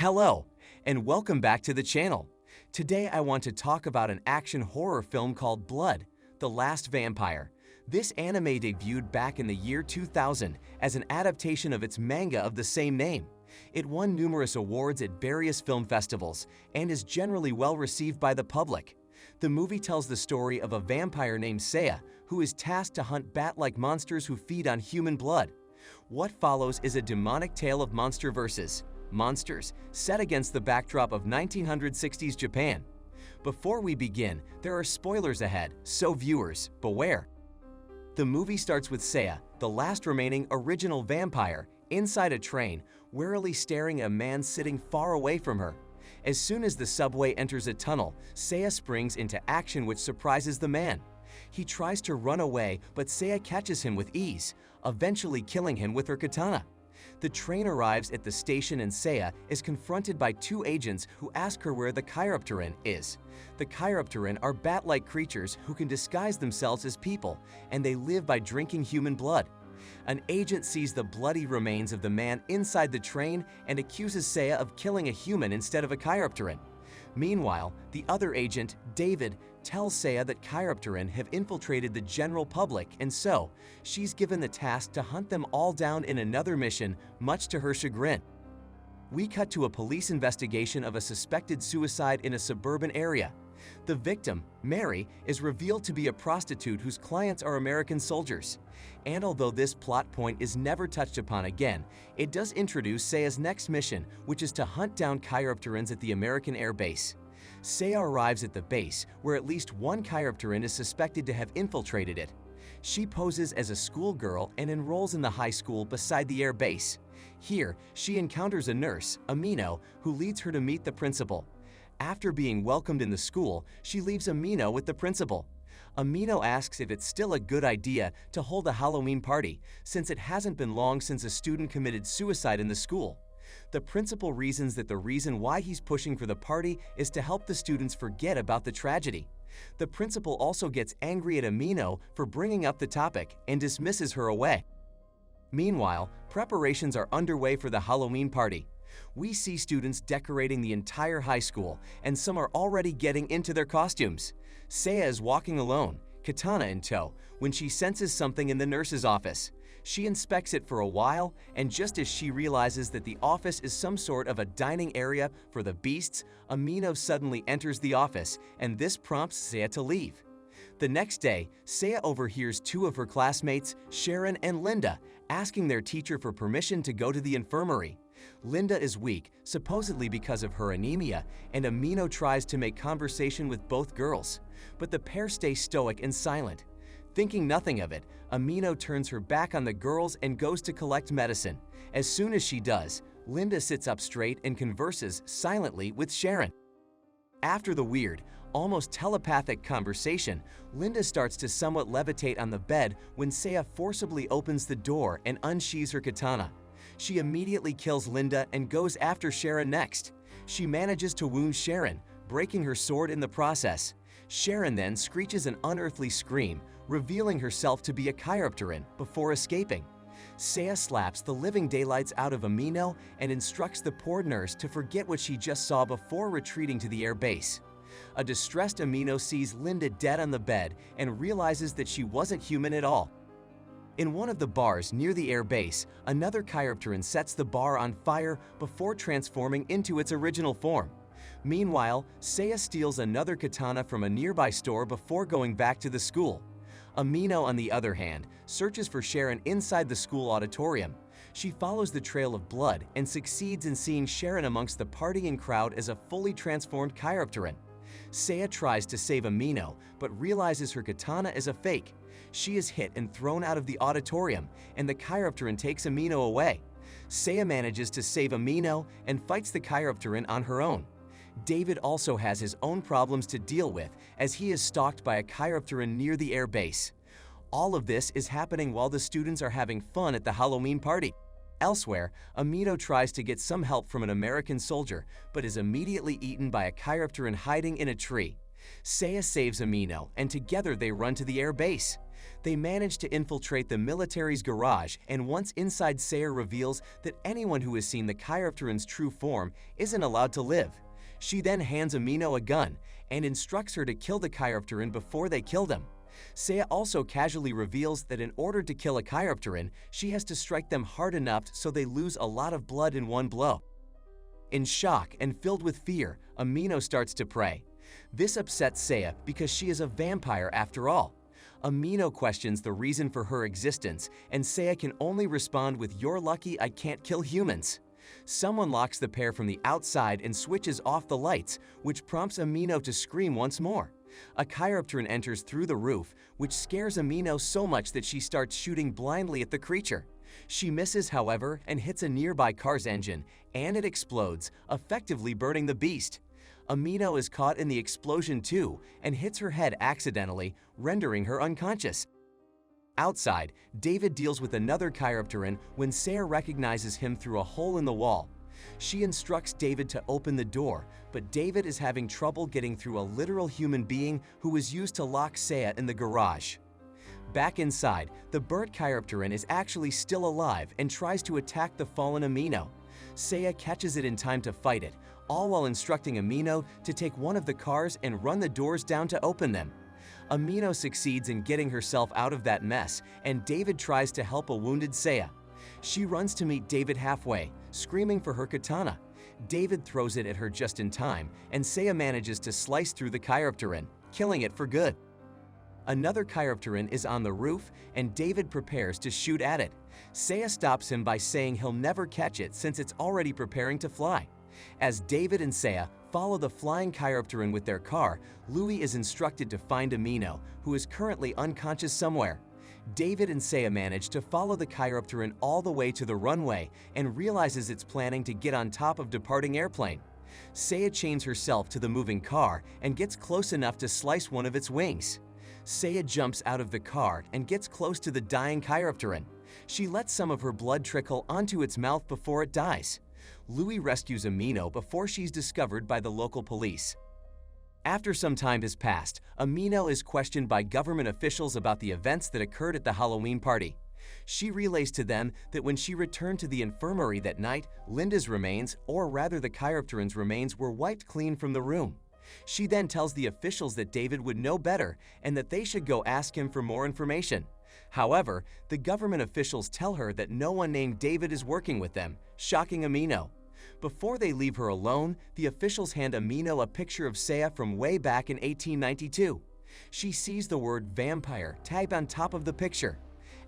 Hello, and welcome back to the channel. Today I want to talk about an action horror film called Blood, The Last Vampire. This anime debuted back in the year 2000 as an adaptation of its manga of the same name. It won numerous awards at various film festivals and is generally well received by the public. The movie tells the story of a vampire named Seiya who is tasked to hunt bat-like monsters who feed on human blood. What follows is a demonic tale of monster versus monsters, set against the backdrop of 1960s Japan. Before we begin, there are spoilers ahead, so viewers, beware. The movie starts with Seiya, the last remaining original vampire, inside a train, warily staring at a man sitting far away from her. As soon as the subway enters a tunnel, Seiya springs into action, which surprises the man. He tries to run away, but Seiya catches him with ease, eventually killing him with her katana. The train arrives at the station and Seiya is confronted by two agents who ask her where the Chiropteran is. The Chiropteran are bat-like creatures who can disguise themselves as people, and they live by drinking human blood. An agent sees the bloody remains of the man inside the train and accuses Seiya of killing a human instead of a Chiropteran. Meanwhile, the other agent, David, tells Seiya that Chiropteran have infiltrated the general public, and so she's given the task to hunt them all down in another mission, much to her chagrin. We cut to a police investigation of a suspected suicide in a suburban area. The victim, Mary, is revealed to be a prostitute whose clients are American soldiers. And although this plot point is never touched upon again, it does introduce Seiya's next mission, which is to hunt down Chiropterans at the American Air Base. Seiya arrives at the base, where at least one Chiropteran is suspected to have infiltrated it. She poses as a schoolgirl and enrolls in the high school beside the air base. Here, she encounters a nurse, Amino, who leads her to meet the principal. After being welcomed in the school, she leaves Amino with the principal. Amino asks if it's still a good idea to hold a Halloween party, since it hasn't been long since a student committed suicide in the school. The principal reasons that the reason why he's pushing for the party is to help the students forget about the tragedy. The principal also gets angry at Amino for bringing up the topic and dismisses her away. Meanwhile, preparations are underway for the Halloween party. We see students decorating the entire high school, and some are already getting into their costumes. Seiya is walking alone, Katana in tow, when she senses something in the nurse's office. She inspects it for a while, and just as she realizes that the office is some sort of a dining area for the beasts, Amino suddenly enters the office, and this prompts Seiya to leave. The next day, Seiya overhears two of her classmates, Sharon and Linda, asking their teacher for permission to go to the infirmary. Linda is weak, supposedly because of her anemia, and Amino tries to make conversation with both girls. But the pair stay stoic and silent. Thinking nothing of it, Amino turns her back on the girls and goes to collect medicine. As soon as she does, Linda sits up straight and converses silently with Sharon. After the weird, almost telepathic conversation, Linda starts to somewhat levitate on the bed when Seiya forcibly opens the door and unsheathes her katana. She immediately kills Linda and goes after Sharon next. She manages to wound Sharon, breaking her sword in the process. Sharon then screeches an unearthly scream, revealing herself to be a Chiropteran before escaping. Seiya slaps the living daylights out of Amino and instructs the poor nurse to forget what she just saw before retreating to the air base. A distressed Amino sees Linda dead on the bed and realizes that she wasn't human at all. In one of the bars near the air base, another Chiropteran sets the bar on fire before transforming into its original form. Meanwhile, Seiya steals another katana from a nearby store before going back to the school. Amino, on the other hand, searches for Sharon inside the school auditorium. She follows the trail of blood and succeeds in seeing Sharon amongst the partying crowd as a fully transformed Chiropteran. Seiya tries to save Amino, but realizes her katana is a fake. She is hit and thrown out of the auditorium, and the Chiropteran takes Amino away. Seiya manages to save Amino and fights the Chiropteran on her own. David also has his own problems to deal with, as he is stalked by a Chiropteran near the air base. All of this is happening while the students are having fun at the Halloween party. Elsewhere, Amino tries to get some help from an American soldier, but is immediately eaten by a Chiropteran hiding in a tree. Seiya saves Amino, and together they run to the air base. They manage to infiltrate the military's garage, and once inside, Seiya reveals that anyone who has seen the Chiropteran's true form isn't allowed to live. She then hands Amino a gun and instructs her to kill the Chiropteran before they killed him. Seiya also casually reveals that in order to kill a Chiropteran, she has to strike them hard enough so they lose a lot of blood in one blow. In shock and filled with fear, Amino starts to pray. This upsets Seiya because she is a vampire after all. Amino questions the reason for her existence, and Seiya can only respond with, "You're lucky I can't kill humans." Someone locks the pair from the outside and switches off the lights, which prompts Amino to scream once more. A Chiropteran enters through the roof, which scares Amino so much that she starts shooting blindly at the creature. She misses, however, and hits a nearby car's engine, and it explodes, effectively burning the beast. Amino is caught in the explosion too and hits her head accidentally, rendering her unconscious. Outside, David deals with another Chiropteran when Seiya recognizes him through a hole in the wall. She instructs David to open the door, but David is having trouble getting through a literal human being who was used to lock Seiya in the garage. Back inside, the burnt Chiropteran is actually still alive and tries to attack the fallen Amino. Seiya catches it in time to fight it, all while instructing Amino to take one of the cars and run the doors down to open them. Amino succeeds in getting herself out of that mess, and David tries to help a wounded Seiya. She runs to meet David halfway, screaming for her katana. David throws it at her just in time, and Seiya manages to slice through the Chiropteran, killing it for good. Another Chiropteran is on the roof, and David prepares to shoot at it. Seiya stops him by saying he'll never catch it since it's already preparing to fly. As David and Seiya follow the flying Chiropteran with their car, Louis is instructed to find Amino, who is currently unconscious somewhere. David and Seiya manage to follow the Chiropteran all the way to the runway and realizes it's planning to get on top of departing airplane. Seiya chains herself to the moving car and gets close enough to slice one of its wings. Seiya jumps out of the car and gets close to the dying Chiropteran. She lets some of her blood trickle onto its mouth before it dies. Louis rescues Amino before she's discovered by the local police. After some time has passed, Amino is questioned by government officials about the events that occurred at the Halloween party. She relays to them that when she returned to the infirmary that night, Linda's remains, or rather the Chiropteran's remains, were wiped clean from the room. She then tells the officials that David would know better and that they should go ask him for more information. However, the government officials tell her that no one named David is working with them, shocking Amino. Before they leave her alone, the officials hand Amino a picture of Seiya from way back in 1892. She sees the word vampire tagged on top of the picture.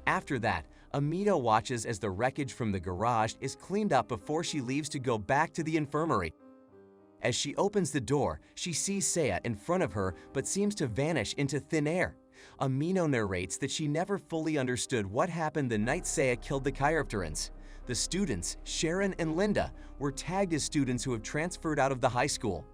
After that, Amino watches as the wreckage from the garage is cleaned up before she leaves to go back to the infirmary. As she opens the door, she sees Seiya in front of her but seems to vanish into thin air. Amino narrates that she never fully understood what happened the night Seiya killed the Chiropterans. The students, Sharon and Linda, were tagged as students who have transferred out of the high school.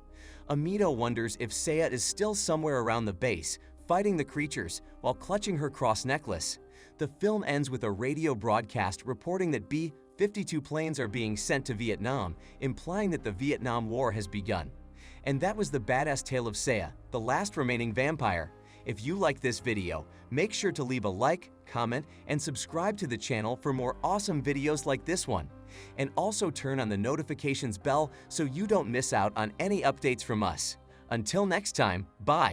Amino wonders if Seiya is still somewhere around the base, fighting the creatures while clutching her cross necklace. The film ends with a radio broadcast reporting that B-52 planes are being sent to Vietnam, implying that the Vietnam War has begun. And that was the badass tale of Seiya, the last remaining vampire. If you like this video, make sure to leave a like, comment, and subscribe to the channel for more awesome videos like this one. And also turn on the notifications bell so you don't miss out on any updates from us. Until next time, bye!